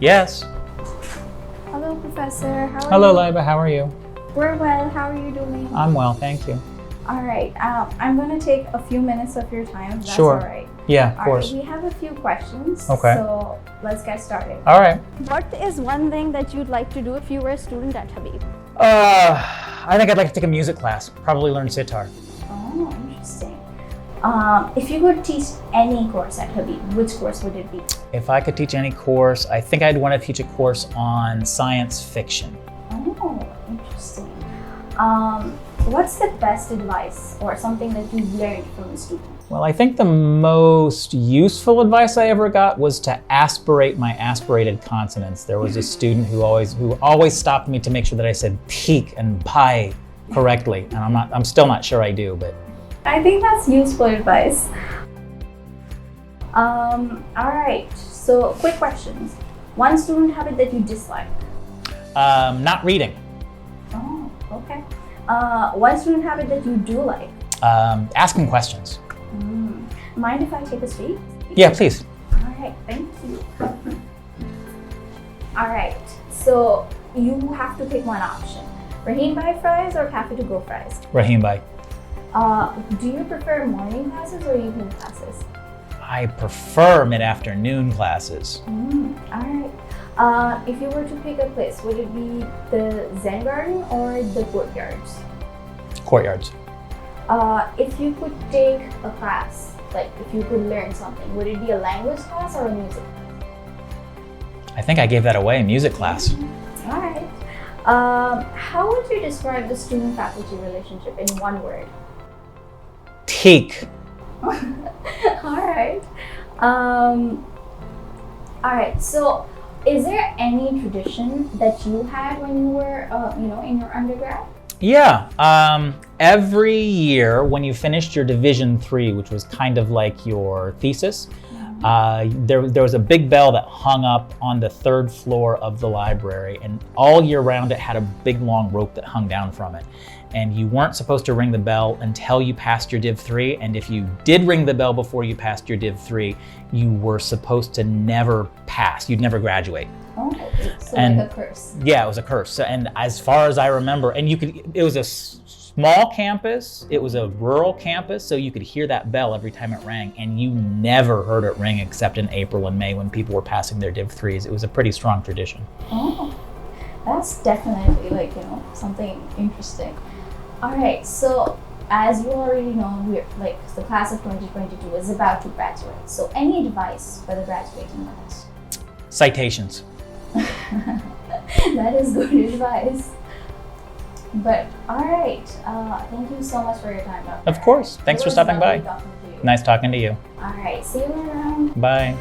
Yes. Hello, Professor. How are Hello, you? 𝐂𝐤𝐝. How are you? We're well. How are you doing? I'm well, thank you. All right. I'm going to take a few minutes of your time. If that's Sure. all right. Yeah, of All course. right. We have a few questions. Okay. So let's get started. All right. What is one thing that you'd like to do if you were a student at Habib? I think I'd like to take a music class. Probably learn sitar. Oh, interesting. If you could teach any course at Habib, which course would it be? If I could teach any course, I think I'd want to teach a course on science fiction. Oh, interesting. What's the best advice or something that you've learned from a student? Well, I think the most useful advice I ever got was to aspirate my aspirated consonants. There was a student who always stopped me to make sure that I said peak and pie correctly, and I'm still not sure I do, but. I think that's useful advice. All right, so quick questions. One student habit that you dislike? Not reading. Oh, okay. One student habit that you do like? Asking questions. Mind if I take a seat? Yeah, please. All right, thank you. All right, so you have to pick one option. Raheen Bhai fries or cafe to go fries? Raheen Bhai. Do you prefer morning classes or evening classes? I prefer mid-afternoon classes. All right. If you were to pick a place, would it be the Zen Garden or the courtyards? Courtyards. If you could take a class, like if you could learn something, would it be a language class or a music class? I think I gave that away, music class. All right. How would you describe the student-faculty relationship in one word? Teak. All right. All right. So, is there any tradition that you had when you were, in your undergrad? Yeah. Every year when you finished your Division 3, which was kind of like your thesis, there was a big bell that hung up on the 3rd floor of the library, and all year round it had a big long rope that hung down from it. And you weren't supposed to ring the bell until you passed your Div 3, and if you did ring the bell before you passed your Div 3, you were supposed to never pass. You'd never graduate. Oh, so like a curse. Yeah, it was a curse. So, and as far as I remember, and it was a small campus, it was a rural campus, so you could hear that bell every time it rang, and you never heard it ring except in April and May when people were passing their Div 3s. It was a pretty strong tradition. Oh, that's definitely something interesting. All right, so as you already know, the class of 2022 is about to graduate. So any advice for the graduating class? Citations. That is good advice. But all right, thank you so much for your time, Dr. Of course. Thanks for stopping by. Talking to you. Nice talking to you. All right, see you around. Bye.